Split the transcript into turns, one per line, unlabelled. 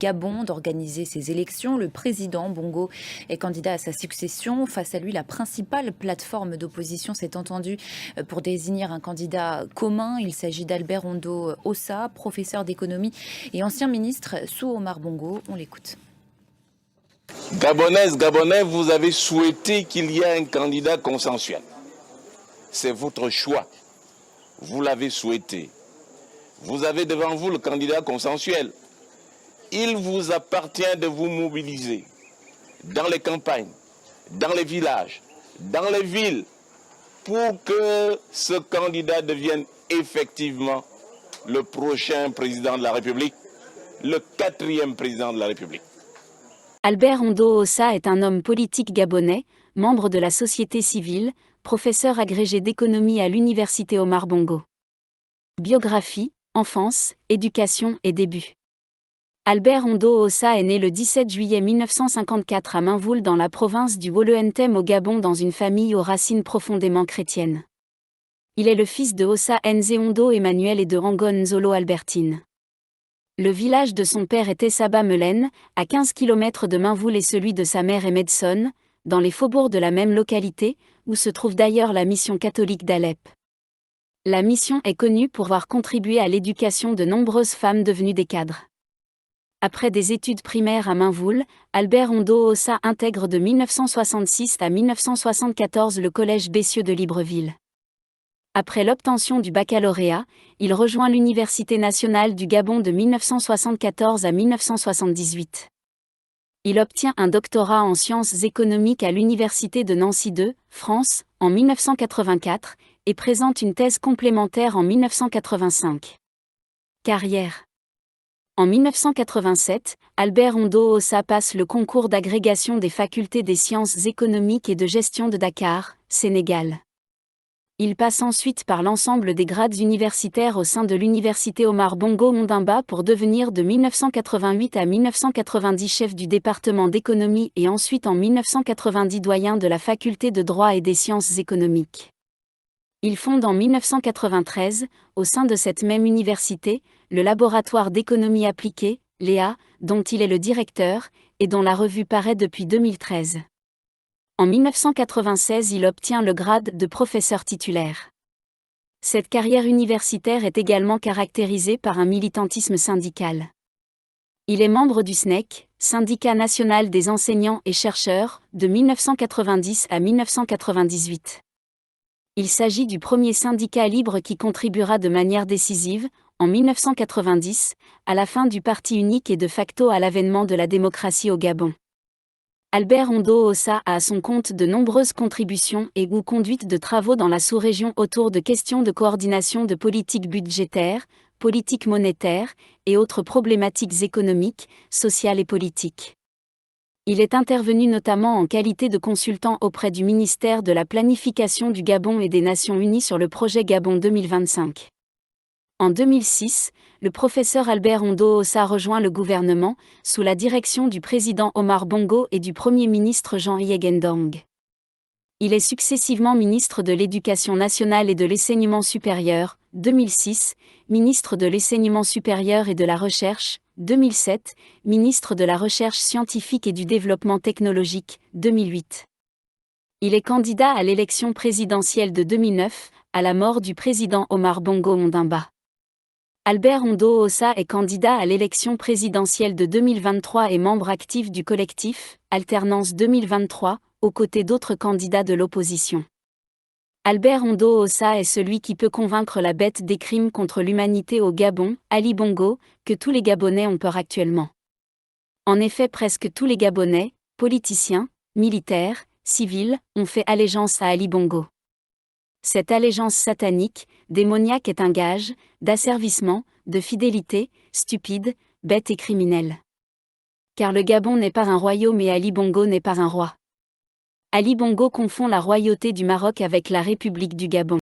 Gabon d'organiser ses élections. Le président Bongo est candidat à sa succession. Face à lui, la principale plateforme d'opposition s'est entendue pour désigner un candidat commun. Il s'agit d'Albert Ondo Ossa, professeur d'économie et ancien ministre sous Omar Bongo. On l'écoute.
Gabonaises, Gabonais, vous avez souhaité qu'il y ait un candidat consensuel. C'est votre choix. Vous l'avez souhaité. Vous avez devant vous le candidat consensuel. Il vous appartient de vous mobiliser dans les campagnes, dans les villages, dans les villes, pour que ce candidat devienne effectivement le prochain président de la République, le 4e président de la République.
Albert Ondo Ossa est un homme politique gabonais, membre de la société civile, professeur agrégé d'économie à l'université Omar Bongo. Biographie, enfance, éducation et débuts. Albert Ondo Ossa est né le 17 juillet 1954 à Mainvoul dans la province du Wollo-Ntem au Gabon dans une famille aux racines profondément chrétiennes. Il est le fils de Ossa Nze Ondo Emmanuel et de Rangon Nzolo Albertine. Le village de son père était Saba-Melen, à 15 km de Mainvoul et celui de sa mère est Medson, dans les faubourgs de la même localité, où se trouve d'ailleurs la mission catholique d'Alep. La mission est connue pour avoir contribué à l'éducation de nombreuses femmes devenues des cadres. Après des études primaires à Mainvoul, Albert Ondo Ossa intègre de 1966 à 1974 le collège Bessieux de Libreville. Après l'obtention du baccalauréat, il rejoint l'Université nationale du Gabon de 1974 à 1978. Il obtient un doctorat en sciences économiques à l'Université de Nancy II, France, en 1984, et présente une thèse complémentaire en 1985. Carrière. En 1987, Albert Ondo Ossa passe le concours d'agrégation des facultés des sciences économiques et de gestion de Dakar, Sénégal. Il passe ensuite par l'ensemble des grades universitaires au sein de l'université Omar Bongo Ondimba pour devenir de 1988 à 1990 chef du département d'économie et ensuite en 1990 doyen de la faculté de droit et des sciences économiques. Il fonde en 1993, au sein de cette même université, le laboratoire d'économie appliquée, LEA, dont il est le directeur, et dont la revue paraît depuis 2013. En 1996, il obtient le grade de professeur titulaire. Cette carrière universitaire est également caractérisée par un militantisme syndical. Il est membre du SNEC, Syndicat national des enseignants et chercheurs, de 1990 à 1998. Il s'agit du premier syndicat libre qui contribuera de manière décisive, en 1990, à la fin du parti unique et de facto à l'avènement de la démocratie au Gabon. Albert Ondo Ossa a à son compte de nombreuses contributions et ou conduites de travaux dans la sous-région autour de questions de coordination de politique budgétaire, politique monétaire, et autres problématiques économiques, sociales et politiques. Il est intervenu notamment en qualité de consultant auprès du ministère de la Planification du Gabon et des Nations Unies sur le projet Gabon 2025. En 2006, le professeur Albert Ondo Ossa rejoint le gouvernement, sous la direction du président Omar Bongo et du Premier ministre Jean Yeg Ndong. Il est successivement ministre de l'Éducation nationale et de l'enseignement supérieur, 2006, ministre de l'enseignement supérieur et de la recherche, 2007, ministre de la recherche scientifique et du développement technologique, 2008. Il est candidat à l'élection présidentielle de 2009, à la mort du président Omar Bongo Ondimba. Albert Ondo Ossa est candidat à l'élection présidentielle de 2023 et membre actif du collectif Alternance 2023, aux côtés d'autres candidats de l'opposition. Albert Ondo Ossa est celui qui peut convaincre la bête des crimes contre l'humanité au Gabon, Ali Bongo, que tous les Gabonais ont peur actuellement. En effet, presque tous les Gabonais, politiciens, militaires, civils, ont fait allégeance à Ali Bongo. Cette allégeance satanique, démoniaque est un gage d'asservissement, de fidélité, stupide, bête et criminelle. Car le Gabon n'est pas un royaume et Ali Bongo n'est pas un roi. Ali Bongo confond la royauté du Maroc avec la République du Gabon.